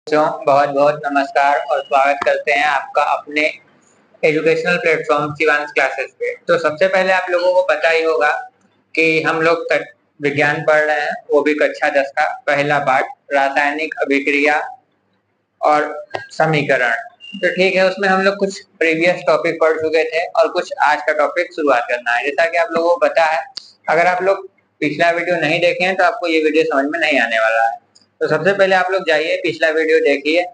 बहुत बहुत नमस्कार और स्वागत करते हैं आपका अपने एजुकेशनल प्लेटफॉर्म शिवांश क्लासेस पे। तो सबसे पहले आप लोगों को पता ही होगा कि हम लोग विज्ञान पढ़ रहे हैं, वो भी कक्षा 10 का पहला पाठ रासायनिक अभिक्रिया और समीकरण। तो ठीक है, उसमें हम लोग कुछ प्रीवियस टॉपिक पढ़ चुके थे और कुछ आज का टॉपिक शुरुआत करना है। जैसा कि आप लोगों को पता है, अगर आप लोग पिछला वीडियो नहीं देखे हैं तो आपको ये वीडियो समझ में नहीं आने वाला है। तो सबसे पहले आप लोग जाइए, पिछला वीडियो देखिए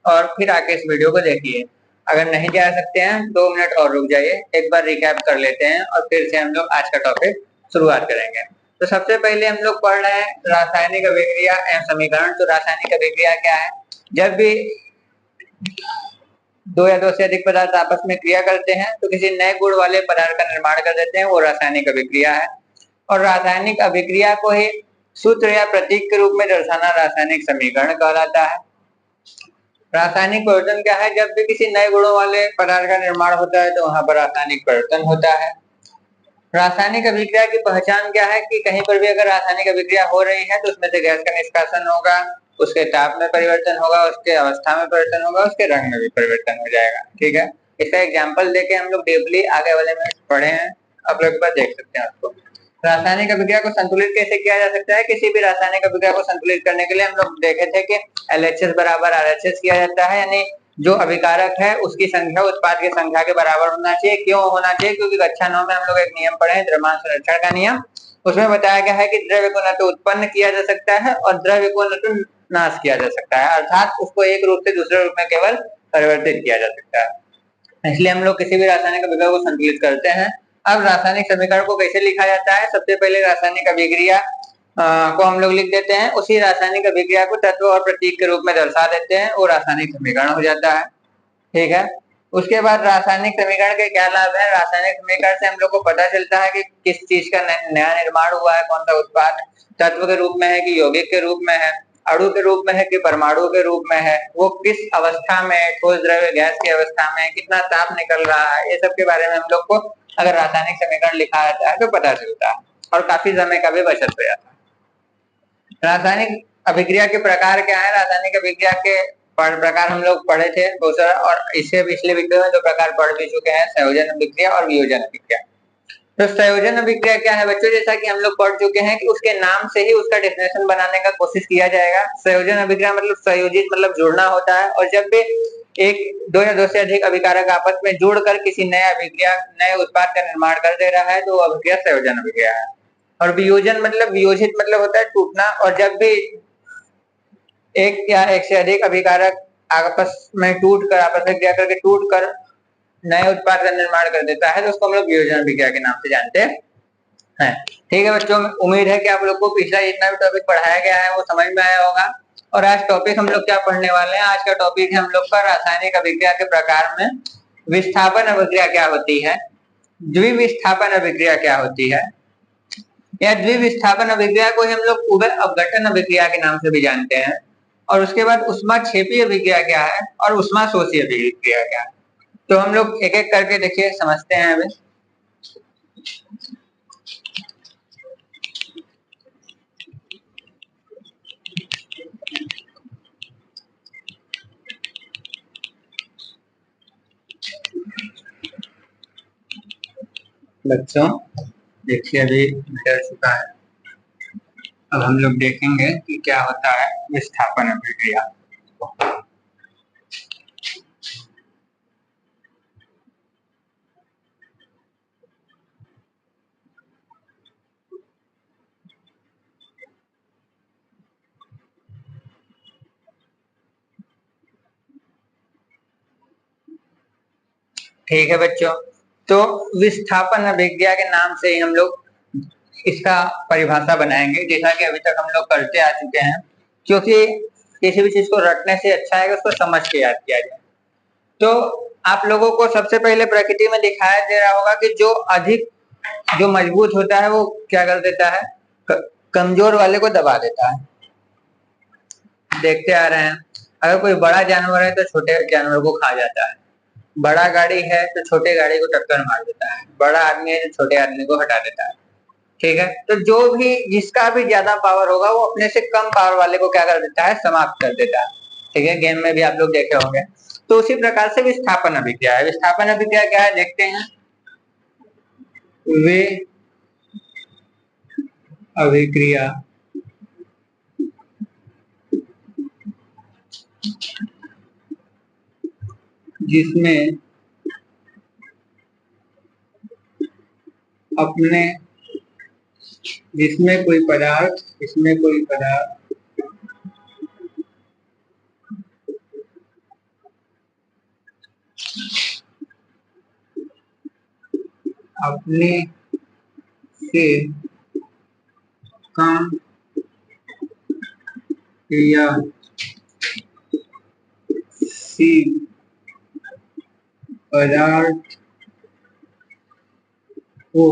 और फिर आके इस वीडियो को देखिए। अगर नहीं जा सकते हैं 2 मिनट और रुक जाइए, एक बार रिकैप कर लेते हैं और फिर से हम लोग आज का टॉपिक शुरुआत करेंगे। तो सबसे पहले हम लोग पढ़ रहे हैं रासायनिक अभिक्रिया एवं समीकरण। तो रासायनिक अभिक्रिया क्या है? जब भी दो या दो से अधिक पदार्थ आपस में क्रिया करते हैं तो किसी नए गुण वाले पदार्थ का निर्माण कर देते हैं, वो रासायनिक अभिक्रिया है। और रासायनिक अभिक्रिया को ही सूत्र या प्रतीक के रूप में दर्शाना रासायनिक समीकरण कहलाता है। रासायनिक परिवर्तन क्या है? जब भी किसी नए गुणों वाले पदार्थ का निर्माण होता है तो वहां पर रासायनिक परिवर्तन होता है। रासायनिक अभिक्रिया की पहचान क्या है कि कहीं पर भी अगर रासायनिक अभिक्रिया हो रही है तो उसमें से गैस का निष्कासन होगा, उसके ताप में परिवर्तन होगा, उसके अवस्था में परिवर्तन होगा, उसके रंग में भी परिवर्तन हो जाएगा। ठीक है, इसका एग्जाम्पल देके हम लोग डीपली आगे वाले में पढ़े हैं, आप लोग एक बार देख सकते हैं उसको। रासायनिक अभिक्रिया को संतुलित कैसे किया जा सकता है? किसी भी रासायनिक अभिक्रिया को संतुलित करने के लिए हम लोग देखे थे कि LHS बराबर RHS किया जाता है, यानी जो अभिकारक है उसकी संख्या उत्पाद की संख्या के बराबर होना चाहिए। क्यों होना चाहिए? क्योंकि कक्षा 9 में हम लोग एक नियम पढ़े हैं, द्रव्यमान संरक्षण का नियम। उसमें बताया गया है कि द्रव्य को न तो उत्पन्न किया जा सकता है और द्रव्य को न तो नाश किया जा सकता है, अर्थात उसको एक रूप से दूसरे रूप में केवल परिवर्तित किया जा सकता है। इसलिए हम लोग किसी भी रासायनिक अभिक्रिया को संतुलित करते हैं। अब रासायनिक समीकरण को कैसे लिखा जाता है? सबसे पहले रासायनिक अभिक्रिया को हम लोग लिख देते हैं, उसी रासायनिक अभिक्रिया को तत्व और प्रतीक के रूप में दर्शा देते हैं, वो रासायनिक समीकरण हो जाता है। ठीक है, उसके बाद रासायनिक समीकरण के क्या लाभ है? रासायनिक समीकरण से हम लोग को पता चलता है कि किस चीज का नया निर्माण हुआ है, कौन सा उत्पाद तत्व के रूप में है कि यौगिक के रूप में है, अणु के रूप में है कि परमाणु के रूप में है, वो किस अवस्था में, ठोस द्रव्य गैस की अवस्था में, कितना ताप निकल रहा है, ये सब के बारे में हम लोग को अगर रासायनिक समीकरण लिखा रहता है तो पता चलता है और काफी समय का भी बचत हो जाता है। रासायनिक अभिक्रिया के प्रकार क्या है? रासायनिक अभिक्रिया के प्रकार हम लोग पढ़े थे बहुत सारा, और इससे पिछले वीडियो में 2 प्रकार पढ़ भी चुके हैं, संयोजन अभिक्रिया और वियोजन अभिक्रिया। तो संयोजन अभिक्रिया क्या है बच्चों? जैसा कि हम लोग पढ़ चुके हैं कि उसके नाम से ही उसका डेफिनेशन बनाने का कोशिश किया जाएगा। संयोजन अभिक्रिया मतलब संयोजित, मतलब जुड़ना होता है, और जब भी एक दो या दो से अधिक अभिकारक आपस में जुड़कर किसी नए अभिक्रिया, नए उत्पाद का निर्माण कर दे रहा है तो वो अभिक्रिया संयोजन अभिक्रिया है। और वियोजन मतलब, वियोजित मतलब होता है टूटना, और जब भी एक या एक से अधिक अभिकारक आपस में टूट कर, आपस में क्रिया करके टूट कर नए उत्पाद का निर्माण कर देता है तो उसको हम लोग वियोजन अभिक्रिया के नाम से जानते हैं। ठीक है बच्चों, उम्मीद है कि आप लोग को पिछला जितना भी टॉपिक पढ़ाया गया है वो समझ में आया होगा। और आज टॉपिक हम लोग क्या पढ़ने वाले हैं? आज का टॉपिक है हम लोग का रासायनिक अभिक्रिया के प्रकार में विस्थापन अभिक्रिया क्या होती है, द्विविस्थापन अभिक्रिया क्या होती है, या द्विविस्थापन अभिक्रिया को हम लोग उभय अपघटन अभिक्रिया के नाम से भी जानते हैं। और उसके बाद ऊष्माक्षेपी अभिक्रिया क्या है और ऊष्माशोषी अभिक्रिया क्या है। तो हम लोग एक एक करके देखिए, समझते हैं अभी। बच्चों देखिए, अभी मिल चुका है। अब हम लोग देखेंगे कि क्या होता है विस्थापन अभिक्रिया। ठीक है बच्चों, तो विस्थापन अभिक्रिया के नाम से ही हम लोग इसका परिभाषा बनाएंगे, जैसा कि अभी तक हम लोग करते आ चुके हैं, क्योंकि किसी भी चीज को रटने से अच्छा है कि उसको समझ के याद किया जाए। तो आप लोगों को सबसे पहले प्रकृति में दिखाया दे रहा होगा कि जो मजबूत होता है वो क्या कर देता है? कमजोर वाले को दबा देता है। देखते आ रहे हैं, अगर कोई बड़ा जानवर है तो छोटे जानवर को खा जाता है, बड़ा गाड़ी है तो छोटे गाड़ी को टक्कर मार देता है, बड़ा आदमी है तो छोटे आदमी को हटा देता है। ठीक है, तो जो भी जिसका भी ज्यादा पावर होगा वो अपने से कम पावर वाले को क्या कर देता है? समाप्त कर देता है। ठीक है, गेम में भी आप लोग देखे होंगे। तो उसी प्रकार से विस्थापन अभिक्रिया है। विस्थापन अभिक्रिया क्या है देखते हैं। वे अभिक्रिया जिसमें अपने जिसमें कोई पदार्थ अपने से कम क्रियाशील पदार्थ को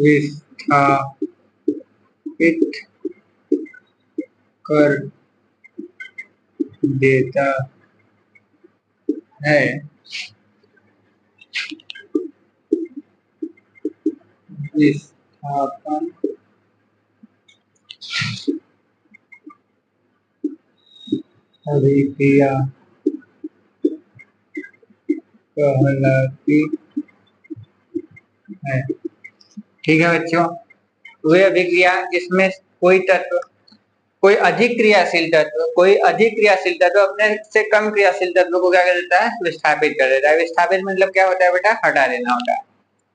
विस्थापित कर देता है, विस्थापन अभिक्रिया कहलाती है। ठीक है बच्चों, वे अभिक्रिया जिसमें कोई अधिक क्रियाशील तत्व अपने से कम क्रियाशील तत्व को क्या कर देता है, विस्थापित कर देता है। विस्थापित मतलब क्या होता है बेटा, हटा देना होता है।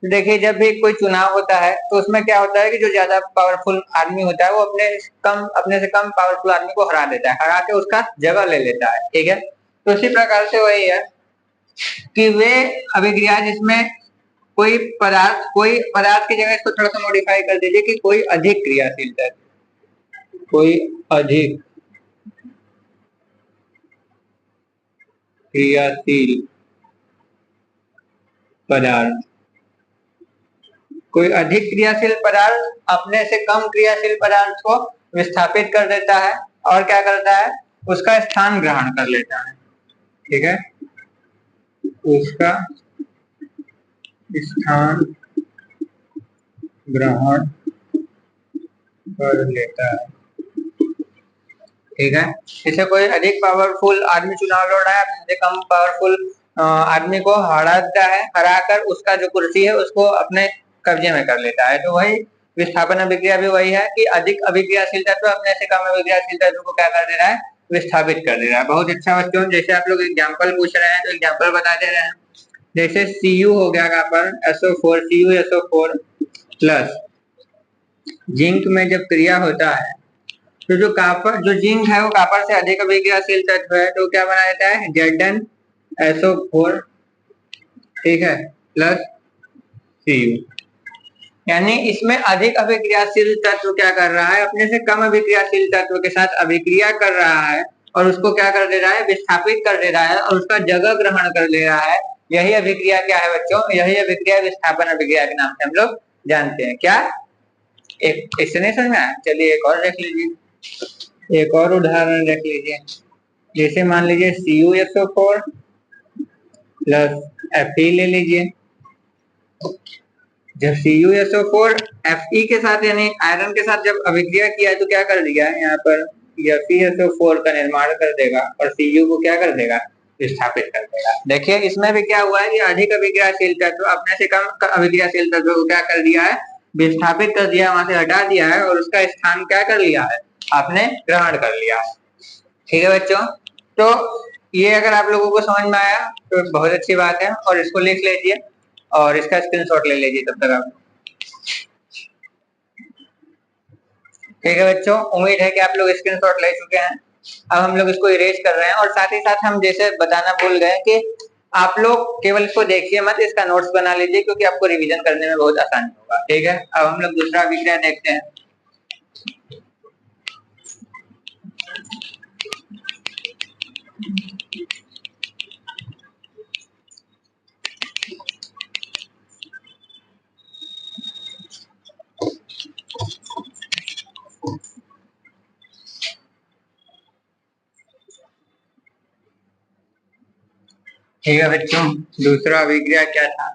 देखिए जब भी कोई चुनाव होता है तो उसमें क्या होता है कि जो ज्यादा पावरफुल आदमी होता है वो अपने से कम पावरफुल आदमी को हरा देता है, हरा के उसका जगह ले लेता है। ठीक है, तो उसी प्रकार से वही है कि वे अभिक्रिया जिसमें कोई पदार्थ की जगह, इसको थोड़ा सा मॉडिफाई कर दीजिए कि कोई अधिक क्रियाशील पदार्थ कोई अधिक क्रियाशील पदार्थ अपने से कम क्रियाशील पदार्थ को विस्थापित कर देता है और क्या करता है, उसका स्थान ग्रहण कर लेता है। ठीक है, उसका स्थान ग्रहण कर लेता है। ठीक है, इसे कोई अधिक पावरफुल आदमी चुनाव लड़ रहा है, अपने कम पावरफुल आदमी को हराकर उसका जो कुर्सी है उसको अपने कब्जे में कर लेता है। तो वही विस्थापन अभिक्रिया भी वही है कि अधिक अभिक्रियाशील तत्व अपने से कम अभिक्रियाशील तत्व को क्या कर दे रहा है, विस्थापित कर दे रहा है। बहुत अच्छा बच्चों, जैसे आप लोग एग्जाम्पल पूछ रहे हैं तो एग्जाम्पल बता दे रहे हैं। जैसे Cu हो गया copper SO4, CuSO4 plus zinc में जब क्रिया होता है तो जो जिंक है वो कॉपर से अधिक अभिक्रियाशील तत्व है, तो क्या बना देता है, ZnSO4, ठीक है, प्लस Cu। यानी इसमें अधिक अभिक्रियाशील तत्व क्या कर रहा है, अपने से कम अभिक्रियाशील तत्व के साथ अभिक्रिया कर रहा है और उसको क्या कर दे रहा है, विस्थापित कर दे रहा है और उसका जगह ग्रहण कर ले रहा है। यही अभिक्रिया क्या है बच्चों, यही अभिक्रिया विस्थापन अभिक्रिया के नाम से हम लोग जानते हैं। क्या एक इससे नहीं समझ में आया? चलिए एक और देख लीजिए, एक और उदाहरण देख लीजिए। जैसे मान लीजिए CuSO4 प्लस Fe ले लीजिए। जब CuSO4 Fe के साथ यानी आयरन के साथ जब अभिक्रिया किया है तो क्या कर दिया है, यहाँ पर FeSO4 का निर्माण कर देगा और Cu को क्या कर देगा, विस्थापित कर देगा। देखिए इसमें भी क्या हुआ है कि अधिक अभिक्रियाशील तत्व अपने से कम अभिक्रियाशील तत्व को क्या कर दिया है, विस्थापित कर दिया, वहां से हटा दिया है और उसका स्थान क्या कर लिया है, आपने ग्रहण कर लिया है। ठीक है बच्चों, तो ये अगर आप लोगों को समझ में आया तो बहुत अच्छी बात है और इसको लिख लीजिए और इसका स्क्रीनशॉट ले लीजिए तब तक आप। ठीक है बच्चों, उम्मीद है कि आप लोग स्क्रीनशॉट ले चुके हैं। अब हम लोग इसको इरेज कर रहे हैं और साथ ही साथ हम जैसे बताना भूल गए कि आप लोग केवल इसको देखिए मत, इसका नोट्स बना लीजिए क्योंकि आपको रिवीजन करने में बहुत आसानी होगा। ठीक है, अब हम लोग दूसरा अभिक्रिया देखते हैं। ठीक है बच्चों, दूसरा अभिक्रिया क्या था,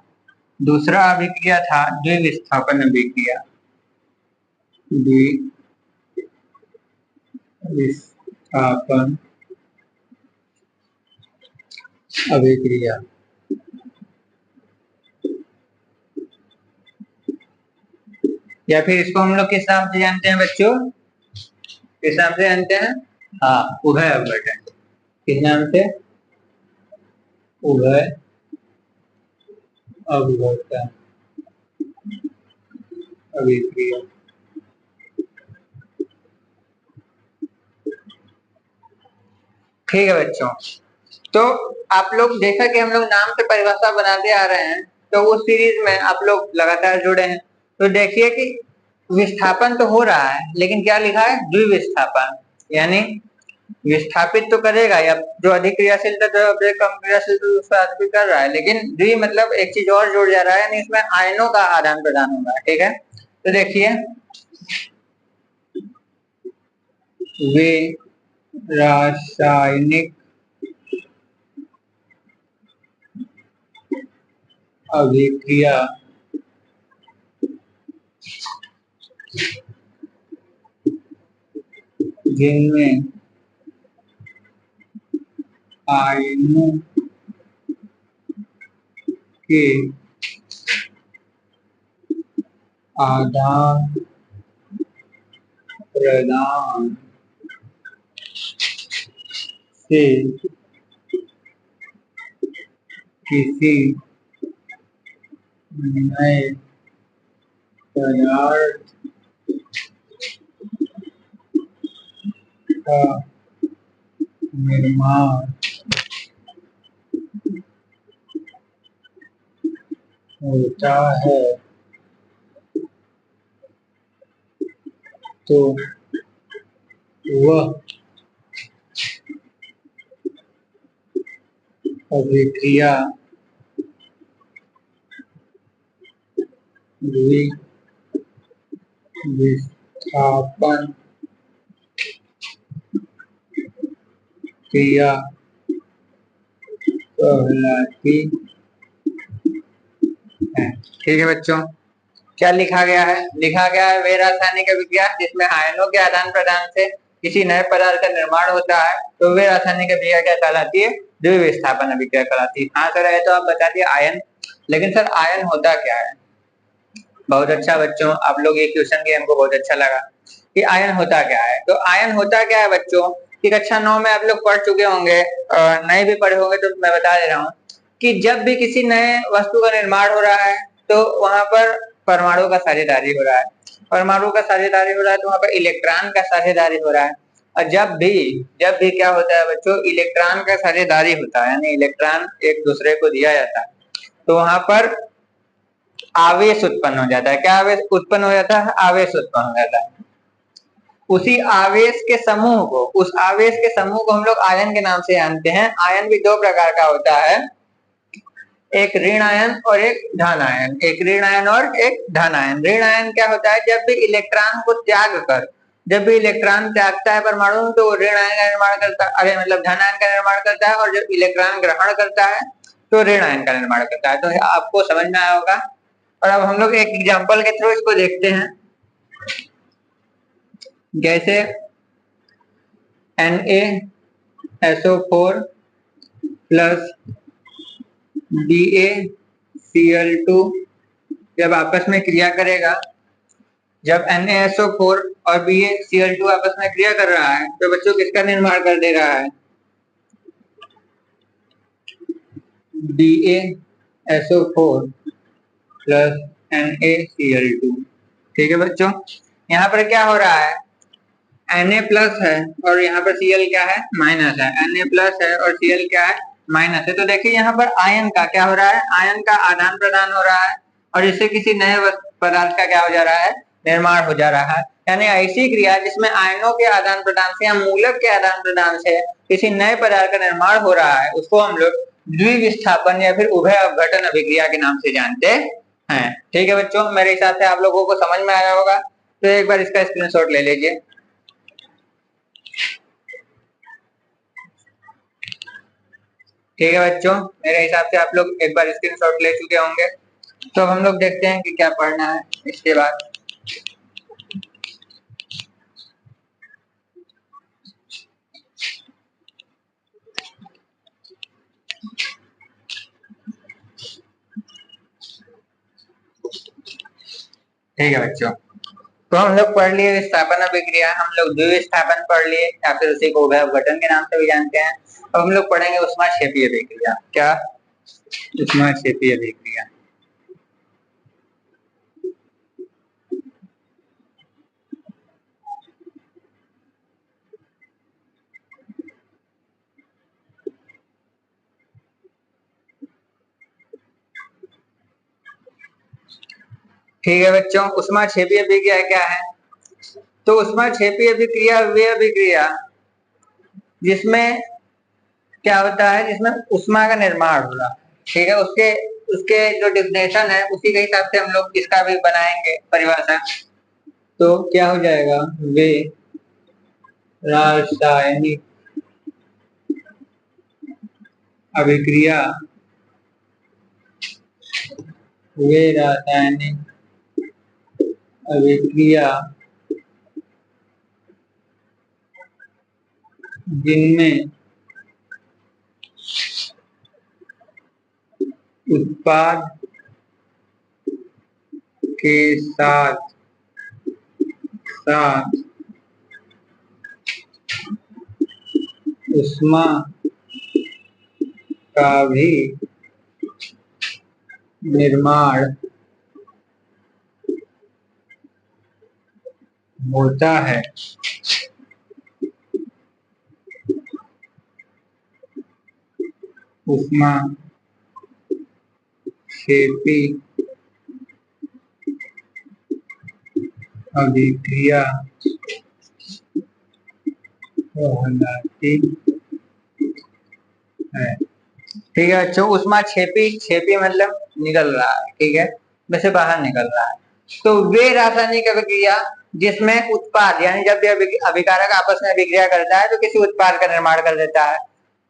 दूसरा अभिक्रिया था द्विविस्थापन अभिक्रिया। विस्थापन अभिक्रिया। या फिर इसको हम लोग किस नाम से जानते हैं बच्चों? किस नाम से जानते हैं? हाँ, उभय अपघटन। किस नाम से? उभय अपघटन अभिक्रिया। ठीक है बच्चों, तो आप लोग देखा कि हम लोग नाम से परिभाषा बनाते आ रहे हैं, तो उस सीरीज में आप लोग लगातार जुड़े हैं। तो देखिए कि विस्थापन तो हो रहा है, लेकिन क्या लिखा है? द्विविस्थापन, यानी विस्थापित तो करेगा, या जो अधिक क्रियाशील था जो कम क्रियाशील तो उसका भी कर रहा है, लेकिन द्वि मतलब एक चीज और जुड़ जा रहा है, यानी इसमें आयनों का आदान प्रदान हो रहा है। ठीक है, तो देखिए वे रासायनिक अभिक्रिया जिनमें आयनों के आदान प्रदान से किसी नए पदार्थ का निर्माण होता है, तो वह अभिक्रिया विस्थापन क्रिया कहलाती है। ठीक है बच्चों, क्या लिखा गया है? लिखा गया है वे रासायनिक अभिक्रिया जिसमें आयनों के आदान प्रदान से किसी नए पदार्थ का निर्माण होता है, तो वे रासायनिक अभिक्रिया क्या कहलाती है? द्विविस्थापन अभिक्रिया कहलाती है। हाँ सर, है तो आप बता दिए आयन, लेकिन सर आयन होता क्या है? बहुत अच्छा बच्चों, आप लोग ये क्वेश्चन के हमको बहुत अच्छा लगा कि आयन होता क्या है। तो आयन होता क्या है बच्चों कि कक्षा 9 में आप लोग पढ़ चुके होंगे, नहीं भी पढ़े होंगे तो मैं बता दे रहा हूँ कि जब भी किसी नए वस्तु का निर्माण हो रहा है तो वहां पर परमाणु का साझेदारी हो रहा है। परमाणु का साझेदारी हो रहा है तो वहां पर इलेक्ट्रॉन का साझेदारी हो रहा है। और जब भी क्या होता है बच्चों, इलेक्ट्रॉन का साझेदारी होता है, यानी इलेक्ट्रॉन एक दूसरे को दिया जाता है, तो वहां पर आवेश उत्पन्न हो जाता है। क्या आवेश उत्पन्न हो जाता है? आवेश उत्पन्न हो जाता है। उसी आवेश के समूह को, उस आवेश के समूह को हम लोग आयन के नाम से जानते हैं। आयन भी दो प्रकार का होता है, एक ऋण आयन और एक धन आयन। एक ऋण आयन और एक धन आयन। ऋण आयन क्या होता है? जब भी इलेक्ट्रॉन को त्याग कर, जब भी इलेक्ट्रॉन त्यागता है परमाणु, तो वो ऋण आयन का निर्माण करता है, अरे मतलब धन आयन का निर्माण करता है। और जब इलेक्ट्रॉन ग्रहण करता है तो ऋण आयन का निर्माण करता है। तो आपको समझ में आया होगा। और अब हम लोग एक एग्जांपल के थ्रू इसको देखते हैं। जैसे NaSO4 प्लस BaCl2 जब आपस में क्रिया करेगा, जब NaSO4 और BaCl2 आपस में क्रिया कर रहा है तो बच्चों किसका निर्माण कर दे रहा है? BaSO4 plus NaCl2। ठीक है बच्चों, यहाँ पर क्या हो रहा है? Na प्लस है और यहाँ पर Cl क्या है? माइनस है। Na प्लस है और Cl क्या है? माइनस है। तो देखिए यहाँ पर आयन का क्या हो रहा है? आयन का आदान प्रदान हो रहा है और इससे किसी नए पदार्थ का क्या हो जा रहा है? निर्माण हो जा रहा है। यानी ऐसी क्रिया जिसमें आयनों के आदान प्रदान से या मूलक के आदान प्रदान से किसी नए पदार्थ का निर्माण हो रहा है, उसको हम लोग द्विविस्थापन या फिर उभय अपघटन अभिक्रिया के नाम से जानते हैं। ठीक है बच्चों, मेरे हिसाब से आप लोगों को समझ में आया होगा। तो एक बार इसका स्क्रीनशॉट ले लीजिए। ठीक है बच्चों, मेरे हिसाब से आप लोग एक बार स्क्रीनशॉट ले चुके होंगे। तो हम लोग देखते हैं कि क्या पढ़ना है इसके बाद। ठीक है बच्चों, तो हम लोग पढ़ लिए विस्थापन अभिक्रिया, हम लोग द्विविस्थापन पढ़ लिए या फिर उसी को उभय अपघटन के नाम से भी जानते हैं। अब हम लोग पढ़ेंगे ऊष्माक्षेपीय अभिक्रिया। क्या? ऊष्माक्षेपीय अभिक्रिया। ठीक है बच्चों, ऊष्माक्षेपीय अभिक्रिया क्या है? तो ऊष्माक्षेपीय अभिक्रिया वे अभिक्रिया जिसमें क्या होता है, जिसमें ऊष्मा का निर्माण हो रहा है। ठीक है, उसके उसके जो डिफिनेशन है उसी के हिसाब से हम लोग इसका भी बनाएंगे परिभाषा। तो क्या हो जाएगा? वे रासायनिक अभिक्रिया, वे रासायनिक अभिक्रिया जिनमें उत्पाद के साथ साथ ऊष्मा का भी निर्माण होता है, ऊष्मा क्षेपी अभिक्रिया कहलाती है। ठीक है बच्चों, ऊष्मा क्षेपी, क्षेपी मतलब निकल रहा है, ठीक है, वैसे बाहर निकल रहा है। तो वे रासायनिक अभिक्रिया जिसमें उत्पाद, यानी जब भी अभिकारक आपस में अभिक्रिया करता है तो किसी उत्पाद का निर्माण कर देता है,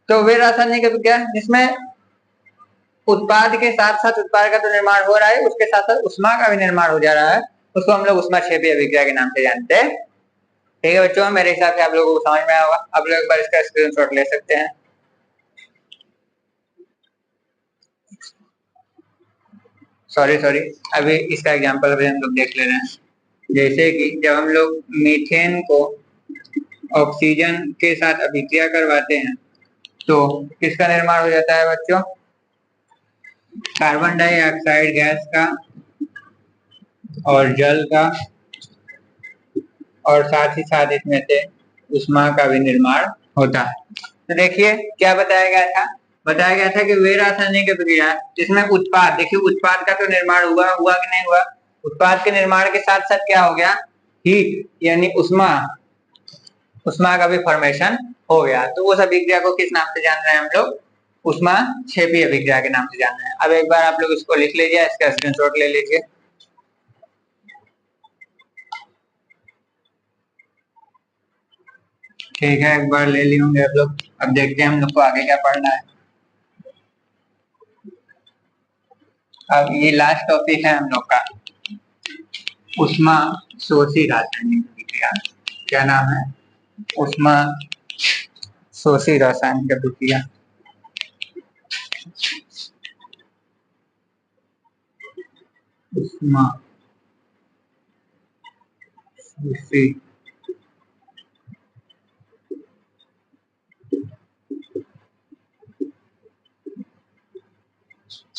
तो वे रासायनिक अभिक्रिया जिसमें उत्पाद के साथ साथ उत्पाद का तो निर्माण हो रहा है, उसके साथ साथ ऊष्मा का भी निर्माण हो जा रहा है, उसको हम लोग ऊष्माक्षेपी अभिक्रिया के नाम से जानते हैं। ठीक है बच्चों, मेरे हिसाब से आप लोगों को समझ में आया होगा। आप लोग एक बार इसका स्क्रीनशॉट ले सकते हैं। सॉरी सॉरी, अभी इसका एग्जांपल भी हम लोग देख ले रहे हैं। जैसे कि जब हम लोग मीथेन को ऑक्सीजन के साथ अभिक्रिया करवाते हैं तो किसका निर्माण हो जाता है बच्चों? कार्बन डाइऑक्साइड गैस का और जल का, और साथ ही साथ इसमें से ऊष्मा का भी निर्माण होता है। तो देखिए क्या बताया गया था, बताया गया था कि वे रासायनिक अभिक्रिया जिसमें उत्पाद, देखिए उत्पाद का तो निर्माण हुआ, हुआ कि नहीं हुआ? उत्पाद के निर्माण के साथ साथ क्या हो गया? हीट यानी ऊष्मा, ऊष्मा का भी फॉर्मेशन हो गया। तो उस अभिक्रिया को किस नाम से जान रहे हैं हम लोग? ऊष्माक्षेपी अभिक्रिया के नाम से जान रहे हैं। अब एक बार आप लोग इसको लिख लीजिए, इसका स्क्रीनशॉट ले लीजिए। ठीक है, एक बार ले लिए होंगे आप लोग। अब देखते हैं हम लोग को आगे क्या पढ़ना है। अब ये लास्ट टॉपिक है हम लोग का, ऊष्मा शोषी रासायनिक अभिक्रिया। क्या नाम है? ऊष्मा शोषी रासायनिक अभिक्रिया। ऊष्मा शोषी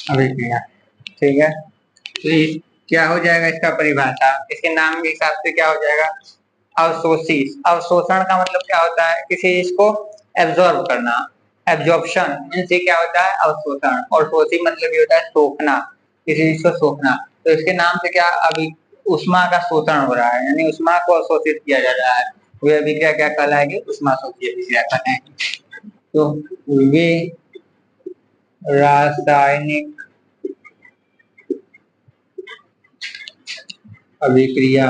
अभिक्रिया। ठीक है, तो क्या हो जाएगा इसका परिभाषा? इसके नाम के हिसाब से क्या हो जाएगा? अवशोषी। अवशोषण का मतलब क्या होता है? किसी चीज को एब्जॉर्ब करना। एब्जॉर्प्शन मीन्स क्या होता है? अवशोषण। और शोषी मतलब ये होता है सोखना, किसी चीज को सोखना। तो इसके नाम से क्या, अभी ऊष्मा का शोषण हो रहा है, यानी ऊष्मा को अवशोषित किया जा रहा है। वे अभिक्रिया क्या कहलाएगी? ऊष्मा शोषी अभिक्रिया कहलाएगी। तो वे रासायनिक अभिक्रिया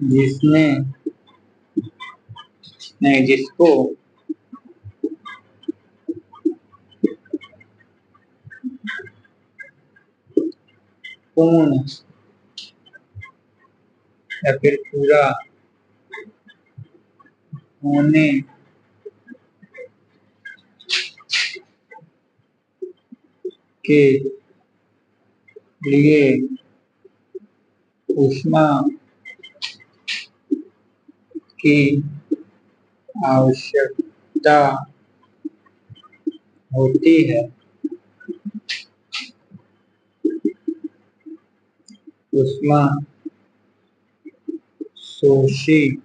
जिसमें नहीं, जिसको पूर्ण या फिर पूरा होने के लिए ऊष्मा की आवश्यकता होती है। ऊष्मा शोषी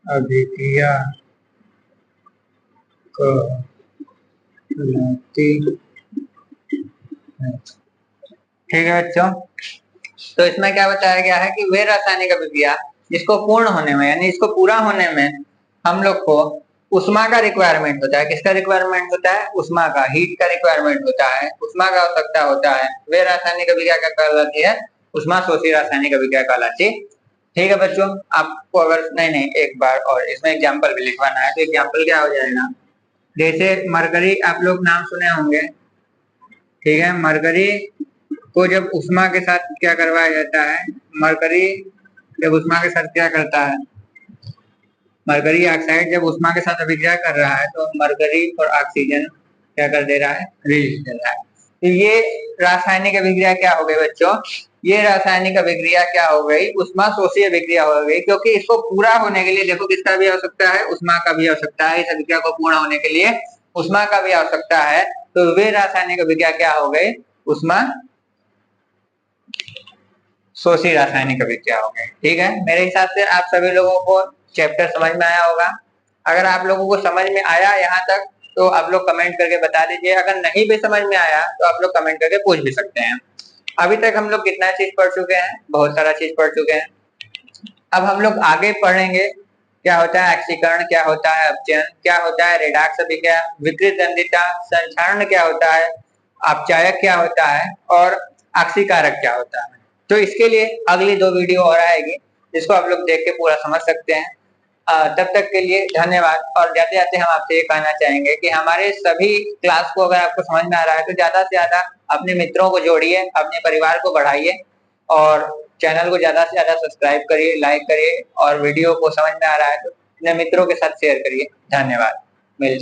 अभिक्रिया कहलाती है। ठीक है बच्चों, तो इसमें क्या बताया गया है कि वे रासायनिक अभिक्रिया जिसको पूर्ण होने में यानी इसको पूरा होने में हम लोग को उष्मा का रिक्वायरमेंट होता है। किसका रिक्वायरमेंट होता है? उष्मा का, हीट का रिक्वायरमेंट होता है, उष्मा का आवश्यकता होता है। वे रासायनिक अभिक्रिया क्या कहलाती है? उष्मा शोषी रासायनिक अभिक्रिया कहलाती। ठीक है बच्चों, आपको अगर नहीं एक बार और इसमें एग्जाम्पल भी लिखवाना है तो एग्जाम्पल क्या हो जाएगा, जैसे मरकरी आप लोग नाम सुने होंगे। ठीक है, मरकरी को जब उष्मा के साथ क्या करवाया जाता है, मरकरी जब उष्मा के साथ क्या करता है, मरकरी ऑक्साइड जब उष्मा के साथ अभिक्रिया कर रहा है तो मरकरी और ऑक्सीजन क्या कर दे रहा है? रिलीज दे रहा है। तो ये रासायनिक अभिक्रिया क्या हो गई बच्चों? ये रासायनिक अभिक्रिया क्या हो गई? उष्मा शोषी अभिक्रिया हो गई, क्योंकि इसको पूरा होने के लिए देखो किसका भी आवश्यकता है? उष्मा का भी आवश्यकता है। इस अभिक्रिया को पूर्ण होने के लिए उष्मा का भी आवश्यकता है। तो वे रासायनिक अभिक्रिया क्या हो गई? उष्मा शोषी रासायनिक अभिक्रिया हो गई। ठीक है, मेरे हिसाब से आप सभी लोगों को चैप्टर समझ में आया होगा। अगर आप लोगों को समझ में आया यहाँ तक तो आप लोग कमेंट करके बता दीजिए। अगर नहीं भी समझ में आया तो आप लोग कमेंट करके पूछ भी सकते हैं। अभी तक हम लोग कितना चीज पढ़ चुके हैं? बहुत सारा चीज पढ़ चुके हैं। अब हम लोग आगे पढ़ेंगे क्या होता है ऑक्सीकरण, क्या होता है अपचयन, क्या होता है रेडॉक्स अभिक्रिया, विकृत दंडिता, संक्षारण क्या होता है, अपचायक क्या होता है और ऑक्सीकारक क्या होता है। तो इसके लिए अगली 2 वीडियो और आएगी जिसको आप लोग देख के पूरा समझ सकते हैं। तब तक के लिए धन्यवाद। और जाते जाते हम आपसे ये कहना चाहेंगे कि हमारे सभी क्लास को अगर आपको समझ में आ रहा है तो ज्यादा से ज्यादा अपने मित्रों को जोड़िए, अपने परिवार को बढ़ाइए और चैनल को ज्यादा से ज्यादा सब्सक्राइब करिए, लाइक करिए और वीडियो को समझ में आ रहा है तो अपने मित्रों के साथ शेयर करिए। धन्यवाद। मिलते